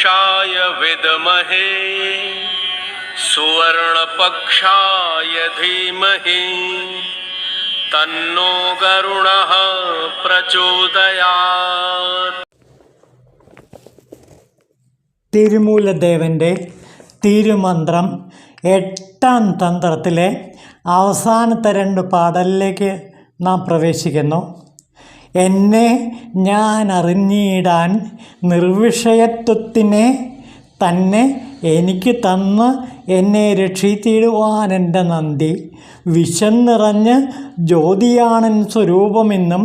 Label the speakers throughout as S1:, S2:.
S1: पुरुषाय विद्महे सुवर्णपक्षाय धीमहि तन्नो गरुडः प्रचोदयात्.
S2: തിരുമൂലദേവൻ്റെ തിരുമന്ത്രം 8ാം തന്ത്രത്തിലെ അവസാനത്തെ 2 പാഠലിലേക്ക് നാം പ്രവേശിക്കുന്നു. എന്നെ ഞാൻ അറിഞ്ഞിടാൻ നിർവിഷയത്വത്തിനെ തന്നെ എനിക്ക് തന്ന് എന്നെ രക്ഷിച്ചിടുവാൻ എൻ്റെ നന്ദി വിശന്നിറഞ്ഞ് ജ്യോതിയാണൻ സ്വരൂപമെന്നും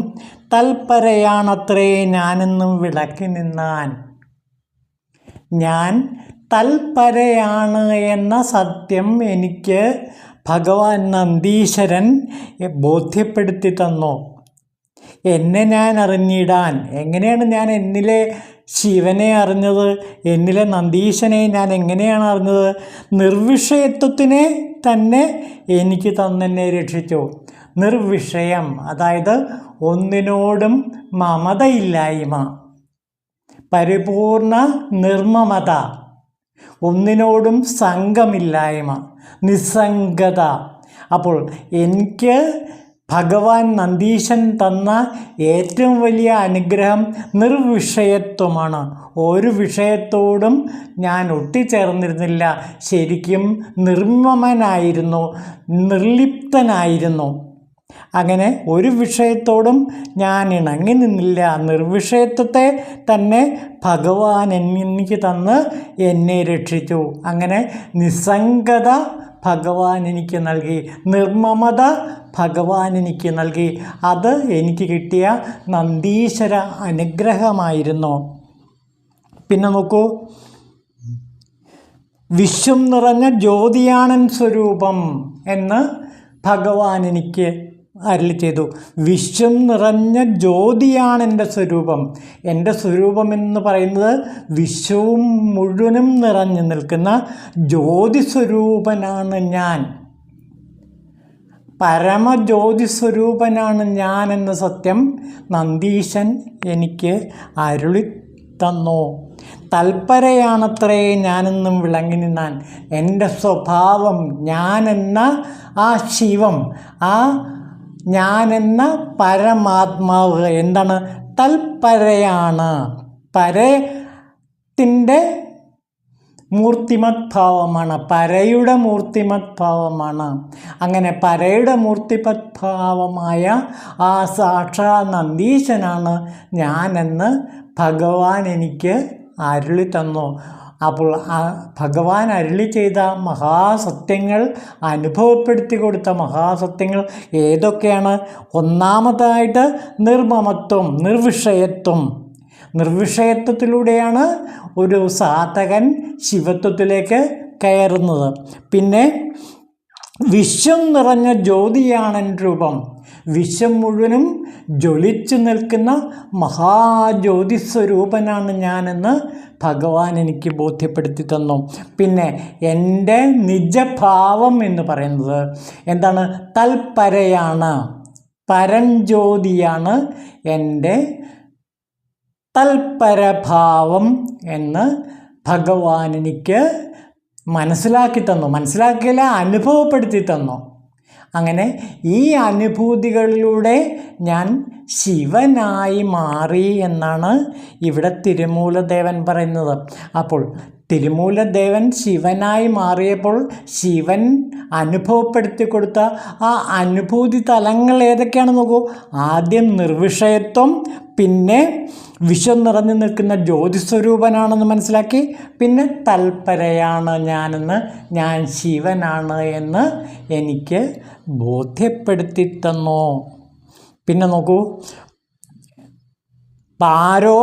S2: തൽപരയാണത്രേ ഞാനെന്നും വിളക്കി നിന്നാൻ. ഞാൻ തൽപരയാണ് എന്ന സത്യം എനിക്ക് ഭഗവാൻ നന്ദീശ്വരൻ ബോധ്യപ്പെടുത്തി തന്നു. എന്നെ ഞാൻ അറിഞ്ഞിടാൻ, എങ്ങനെയാണ് ഞാൻ എന്നിലെ ശിവനെ അറിഞ്ഞത്? എന്നിലെ നന്ദീശനെ ഞാൻ എങ്ങനെയാണ് അറിഞ്ഞത്? നിർവിഷയത്വത്തിനെ തന്നെ എനിക്ക് തന്നെന്നെ രക്ഷിച്ചു. നിർവിഷയം, അതായത് ഒന്നിനോടും മമതയില്ലായ്മ, പരിപൂർണ നിർമ്മമത, ഒന്നിനോടും സംഘമില്ലായ്മ, നിസ്സംഗത. അപ്പോൾ എനിക്ക് ഭഗവാൻ നന്ദീശൻ തന്ന ഏറ്റവും വലിയ അനുഗ്രഹം നിർവിഷയത്വമാണ്. ഒരു വിഷയത്തോടും ഞാൻ ഒട്ടിച്ചേർന്നിരുന്നില്ല. ശരിക്കും നിർമ്മമനായിരുന്നു, നിർലിപ്തനായിരുന്നു. അങ്ങനെ ഒരു വിഷയത്തോടും ഞാൻ ഇണങ്ങി നിന്നില്ല. നിർവിഷയത്വത്തെ തന്നെ ഭഗവാൻ എനിക്ക് തന്ന് എന്നെ രക്ഷിച്ചു. അങ്ങനെ നിസ്സംഗത ഭഗവാൻ എനിക്ക് നൽകി, നിർമ്മമത ഭഗവാൻ എനിക്ക് നൽകി. അത് എനിക്ക് കിട്ടിയ നന്ദീശ്വര അനുഗ്രഹമായിരുന്നു. പിന്നെ നോക്കൂ, വിശ്വം നിറഞ്ഞ ജ്യോതിയാണൻ സ്വരൂപം എന്ന് ഭഗവാൻ എനിക്ക് അരുളി ചെയ്തു. വിശ്വം നിറഞ്ഞ ജ്യോതിയാണ് എൻ്റെ സ്വരൂപം. എൻ്റെ സ്വരൂപം എന്ന് പറയുന്നത് വിശ്വവും മുഴുവനും നിറഞ്ഞു നിൽക്കുന്ന ജ്യോതി സ്വരൂപനാണ് ഞാൻ. പരമജ്യോതി സ്വരൂപനാണ് ഞാൻ എന്ന സത്യം നന്ദീശൻ എനിക്ക് അരുളി തന്നു. തൽപരയാണത്രേ ഞാനെന്നും വിളങ്ങി നിന്നാൻ. എൻ്റെ സ്വഭാവം, ഞാനെന്ന ആ ശിവം, ആ ഞാനെന്ന പരമാത്മാവ് എന്താണ്? തൽപരയാണ്. പരത്തിൻ്റെ മൂർത്തിമത് ഭാവമാണ്, പരയുടെ മൂർത്തിമത് ഭാവമാണ്. അങ്ങനെ പരയുടെ മൂർത്തിമത് ഭാവമായ ആ സാക്ഷാ നന്ദീശനാണ് ഞാനെന്ന് ഭഗവാൻ എനിക്ക് അരുളി തന്നു. അപ്പോൾ ആ ഭഗവാൻ അരുളി ചെയ്ത മഹാസത്യങ്ങൾ, അനുഭവപ്പെടുത്തി കൊടുത്ത മഹാസത്യങ്ങൾ ഏതൊക്കെയാണ്? ഒന്നാമതായിട്ട് നിർമ്മമത്വം, നിർവിഷയത്വം. നിർവിഷയത്വത്തിലൂടെയാണ് ഒരു സാധകൻ ശിവത്വത്തിലേക്ക് കയറുന്നത്. പിന്നെ വിശ്വം നിറഞ്ഞ ജ്യോതിയാണൻ രൂപം. വിശ്വം മുഴുവനും ജ്വലിച്ചു നിൽക്കുന്ന മഹാജ്യോതിസ്വരൂപനാണ് ഞാനെന്ന് ഭഗവാൻ എനിക്ക് ബോധ്യപ്പെടുത്തി തന്നു. പിന്നെ എൻ്റെ നിജഭാവം എന്ന് പറയുന്നത് എന്താണ്? തൽപരയാണ്, പരഞ്ജ്യോതിയാണ് എൻ്റെ തൽപരഭാവം എന്ന് ഭഗവാൻ എനിക്ക് മനസ്സിലാക്കി തന്നു. മനസ്സിലാക്കിയില്ല, അനുഭവപ്പെടുത്തി തന്നു. അങ്ങനെ ഈ അനുഭൂതികളിലൂടെ ഞാൻ ശിവനായി മാറി എന്നാണ് ഇവിടെ തിരുമൂലദേവൻ പറയുന്നത്. അപ്പോൾ തിരുമൂലദേവൻ ശിവനായി മാറിയപ്പോൾ ശിവൻ അനുഭവപ്പെടുത്തി കൊടുത്ത ആ അനുഭൂതി തലങ്ങൾ ഏതൊക്കെയാണ് നോക്കൂ. ആദ്യം നിർവിഷയത്വം, പിന്നെ വിശ്വം നിറഞ്ഞു നിൽക്കുന്ന ജ്യോതിസ്വരൂപനാണെന്ന് മനസ്സിലാക്കി, പിന്നെ തൽപരയാണ് ഞാനെന്ന്, ഞാൻ ശിവനാണ് എന്ന് എനിക്ക് ബോധ്യപ്പെടുത്തി തന്നു. പിന്നെ നോക്കൂ, പാരോ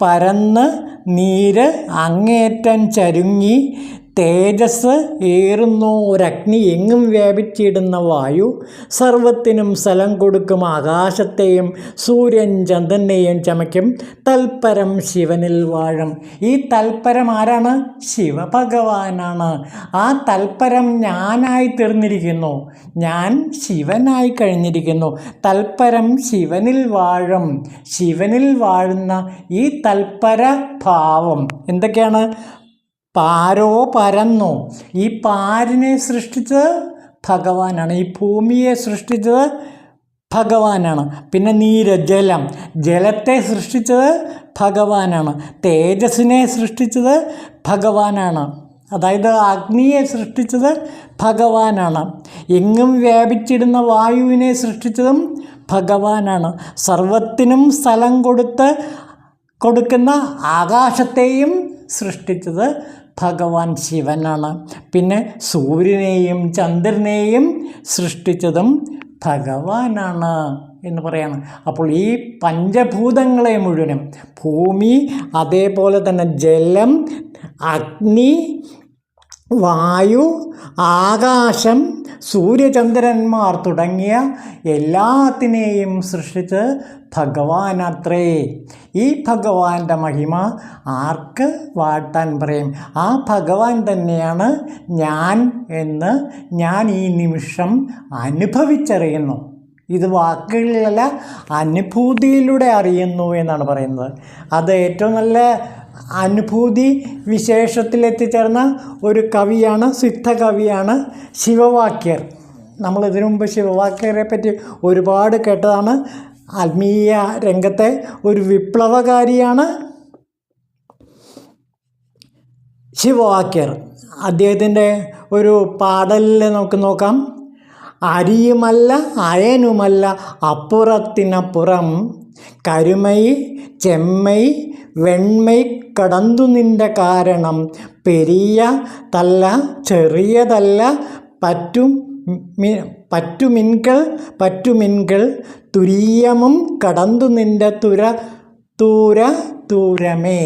S2: പരന്ന് നീര് അങ്ങേറ്റം ചരുങ്ങി തേജസ് ഏറുന്നു ഒരഗ്നി എങ്ങും വ്യാപിച്ചിടുന്ന വായു സർവത്തിനും സ്ഥലം കൊടുക്കും ആകാശത്തെയും സൂര്യൻ ചന്ദ്രനെയും ചമയ്ക്കും തൽപരം ശിവനിൽ വാഴും. ഈ തൽപരം ആരാണ്? ശിവഭഗവാനാണ്. ആ തൽപരം ഞാനായി തീർന്നിരിക്കുന്നു, ഞാൻ ശിവനായി കഴിഞ്ഞിരിക്കുന്നു. തൽപരം ശിവനിൽ വാഴും. ശിവനിൽ വാഴുന്ന ഈ തൽപര ഭാവം എന്തൊക്കെയാണ്? പാരോ പരന്നോ. ഈ പാരിനെ സൃഷ്ടിച്ചത് ഭഗവാനാണ്. ഈ ഭൂമിയെ സൃഷ്ടിച്ചത് ഭഗവാനാണ്. പിന്നെ ജലം, ജലത്തെ സൃഷ്ടിച്ചത് ഭഗവാനാണ്. തേജസ്സിനെ സൃഷ്ടിച്ചത് ഭഗവാനാണ്. അതായത് അഗ്നിയെ സൃഷ്ടിച്ചത് ഭഗവാനാണ്. എങ്ങും വ്യാപിച്ചിടുന്ന വായുവിനെ സൃഷ്ടിച്ചതും ഭഗവാനാണ്. സർവത്തിനും സ്ഥലം കൊടുക്കുന്ന ആകാശത്തെയും സൃഷ്ടിച്ചത് ഭഗവാൻ ശിവനാണ്. പിന്നെ സൂര്യനെയും ചന്ദ്രനെയും സൃഷ്ടിച്ചതും ഭഗവാനാണ് എന്ന് പറയാണ്. അപ്പോൾ ഈ പഞ്ചഭൂതങ്ങളെ മുഴുവനും, ഭൂമി, അതേപോലെ തന്നെ ജലം, അഗ്നി, വായു, ആകാശം, സൂര്യചന്ദ്രന്മാർ തുടങ്ങിയ എല്ലാത്തിനെയും സൃഷ്ടിച്ച് ഭഗവാനത്രേ. ഈ ഭഗവാന്റെ മഹിമ ആർക്ക് വാഴ്ത്താൻ പറയും? ആ ഭഗവാൻ തന്നെയാണ് ഞാൻ എന്ന് ഞാൻ ഈ നിമിഷം അനുഭവിച്ചറിയുന്നു. ഇത് വാക്കുകളിലല്ല, അനുഭൂതിയിലൂടെ അറിയുന്നു എന്നാണ് പറയുന്നത്. അത് ഏറ്റവും നല്ല അനുഭൂതി വിശേഷത്തിലെത്തിച്ചേർന്ന ഒരു കവിയാണ്, സിദ്ധകവിയാണ് ശിവവാക്യർ. നമ്മൾ ഇതിനു മുമ്പ് ശിവവാക്യരെ പറ്റി ഒരുപാട് കേട്ടതാണ്. ആത്മീയ രംഗത്തെ ഒരു വിപ്ലവകാരിയാണ് ശിവവാക്യർ. അദ്ദേഹത്തിൻ്റെ ഒരു പാടലിൽ നമുക്ക് നോക്കാം. അരിയുമല്ല അയനുമല്ല അപ്പുറത്തിനപ്പുറം, കരുമൈ ചെമ്മൈ വെണ്മൈ കടന്തു നിൻ്റെ കാരണം, പെരിയ തല്ല ചെറിയതല്ല പറ്റുമിൻകൾ തുരീയമും കടന്തു നിൻ്റെ ദൂരമേ.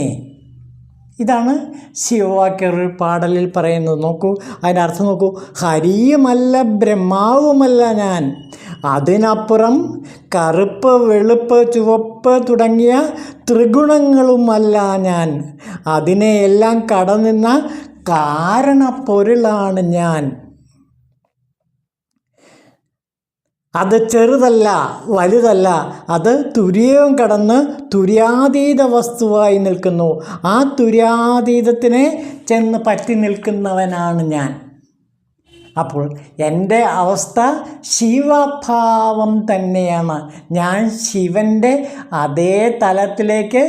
S2: ഇതാണ് ശിവവാക്യർ ഒരു പാടലിൽ പറയുന്നത്. നോക്കൂ, അതിൻ്റെ അർത്ഥം നോക്കൂ. ഹരിയുമല്ല ബ്രഹ്മാവുമല്ല ഞാൻ, അതിനപ്പുറം കറുപ്പ് വെളുപ്പ് ചുവപ്പ് തുടങ്ങിയ ത്രിഗുണങ്ങളുമല്ല ഞാൻ, അതിനെയെല്ലാം കടന്നിന്ന കാരണപ്പൊരുളാണ് ഞാൻ. അത് ചെറുതല്ല വലുതല്ല, അത് തുര്യവും കടന്ന് തുര്യാതീത വസ്തുവായി നിൽക്കുന്നു. ആ തുര്യാതീതത്തിനെ ചെന്ന് പറ്റി നിൽക്കുന്നവനാണ് ഞാൻ. അപ്പോൾ എൻ്റെ അവസ്ഥ ശിവഭാവം തന്നെയാണ്. ഞാൻ ശിവൻ്റെ അതേ തലത്തിലേക്ക്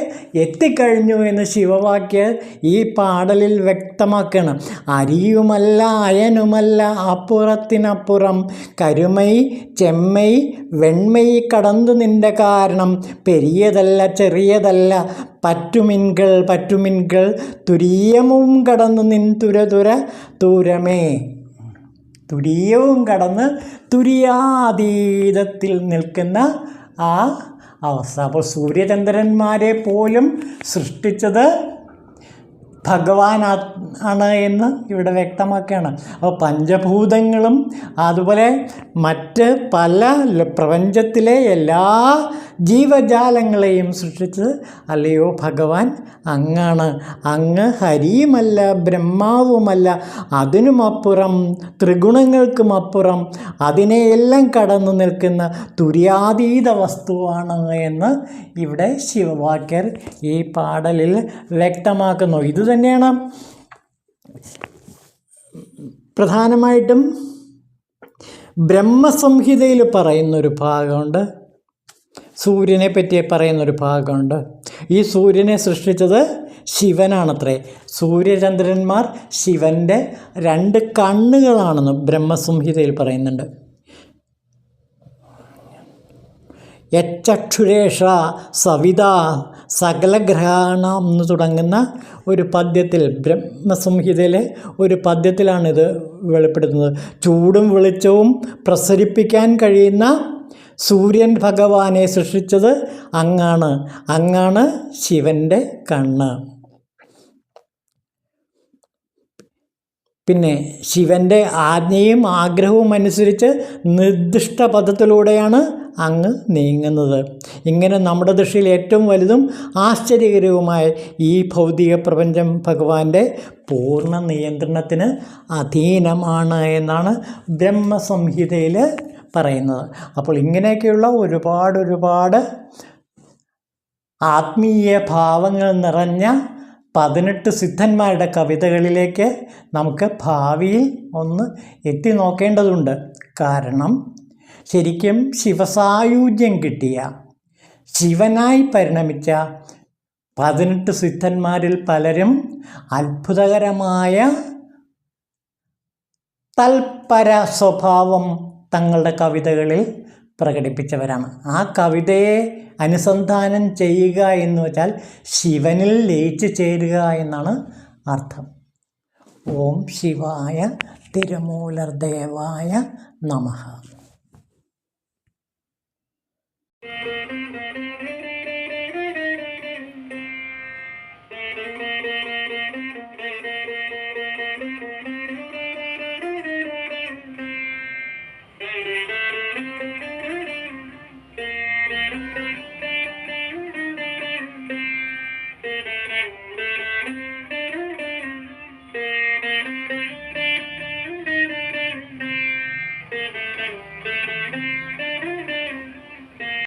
S2: എത്തിക്കഴിഞ്ഞു എന്ന് ശിവവാക്യർ ഈ പാടലിൽ വ്യക്തമാക്കണം. അരിയുമല്ല അയനുമല്ല അപ്പുറത്തിനപ്പുറം, കരുമൈ ചെമ്മൈ വെണ്മൈ കടന്നു നിൻ്റെ കാരണം, പെരിയതല്ല ചെറിയതല്ല പറ്റുമിൻകൾ തുരീയമും കടന്നു നിൻ ദൂരമേ. തുരീയവും കടന്ന് തുര്യാതീതത്തിൽ നിൽക്കുന്ന ആ അവസ്ഥ. അപ്പോൾ സൂര്യചന്ദ്രന്മാരെ പോലും സൃഷ്ടിച്ചത് ഭഗവാൻ ആണ് എന്ന് ഇവിടെ വ്യക്തമാക്കുകയാണ്. അപ്പോൾ പഞ്ചഭൂതങ്ങളും അതുപോലെ മറ്റ് പല പ്രപഞ്ചത്തിലെ എല്ലാ ജീവജാലങ്ങളെയും സൃഷ്ടിച്ചത് അല്ലയോ ഭഗവാൻ അങ്ങാണ്. അങ്ങ് ഹരിയുമല്ല ബ്രഹ്മാവുമല്ല, അതിനുമപ്പുറം ത്രിഗുണങ്ങൾക്കുമപ്പുറം അതിനെയെല്ലാം കടന്നു നിൽക്കുന്ന തുര്യാതീത വസ്തുവാണ് എന്ന് ഇവിടെ ശിവവാക്യർ ഈ പാടലിൽ വ്യക്തമാക്കുന്നു. ഇതുതന്നെയാണ് പ്രധാനമായിട്ടും ബ്രഹ്മസംഹിതയിൽ പറയുന്നൊരു ഭാഗമുണ്ട്. സൂര്യനെ പറ്റി പറയുന്നൊരു ഭാഗമുണ്ട്. ഈ സൂര്യനെ സൃഷ്ടിച്ചത് ശിവനാണത്രേ. സൂര്യചന്ദ്രന്മാർ ശിവൻ്റെ 2 കണ്ണുകളാണെന്ന് ബ്രഹ്മസംഹിതയിൽ പറയുന്നുണ്ട്. യച്ചക്ഷുരേഷ സവിത സകലഗ്രഹാണാം എന്ന് തുടങ്ങുന്ന ഒരു പദ്യത്തിൽ, ബ്രഹ്മസംഹിതയിലെ ഒരു പദ്യത്തിലാണിത് വെളിപ്പെടുത്തുന്നത്. ചൂടും വെളിച്ചവും പ്രസരിപ്പിക്കാൻ കഴിയുന്ന സൂര്യൻ ഭഗവാനെ സൃഷ്ടിച്ചത് അങ്ങാണ് ശിവൻ്റെ കണ്ണ്. പിന്നെ ശിവൻ്റെ ആജ്ഞയും ആഗ്രഹവും അനുസരിച്ച് നിർദ്ദിഷ്ട പദത്തിലൂടെയാണ് അങ്ങ് നീങ്ങുന്നത്. ഇങ്ങനെ നമ്മുടെ ദൃഷ്ടിയിൽ ഏറ്റവും വലുതും ആശ്ചര്യകരവുമായ ഈ ഭൗതിക പ്രപഞ്ചം ഭഗവാന്റെ പൂർണ്ണ നിയന്ത്രണത്തിന് അധീനമാണ് എന്നാണ് ബ്രഹ്മസംഹിതയിൽ പറയുന്നത്. അപ്പോൾ ഇങ്ങനെയൊക്കെയുള്ള ഒരുപാട് ആത്മീയ ഭാവങ്ങൾ നിറഞ്ഞ 18 സിദ്ധന്മാരുടെ കവിതകളിലേക്ക് നമുക്ക് ഭാവിയിൽ ഒന്ന് എത്തി നോക്കേണ്ടതുണ്ട്. കാരണം ശരിക്കും ശിവസായുജ്യം കിട്ടിയ, ശിവനായി പരിണമിച്ച 18 സിദ്ധന്മാരിൽ പലരും അത്ഭുതകരമായ തൽപര സ്വഭാവം തങ്ങളുടെ കവിതകളിൽ പ്രകടിപ്പിച്ചവരാണ്. ആ കവിതയെ അനുസന്ധാനം ചെയ്യുക എന്ന് വെച്ചാൽ ശിവനിൽ ലയിച്ചു ചേരുക എന്നാണ് അർത്ഥം. ഓം ശിവായ തിരുമൂലർദേവായ നമഃ.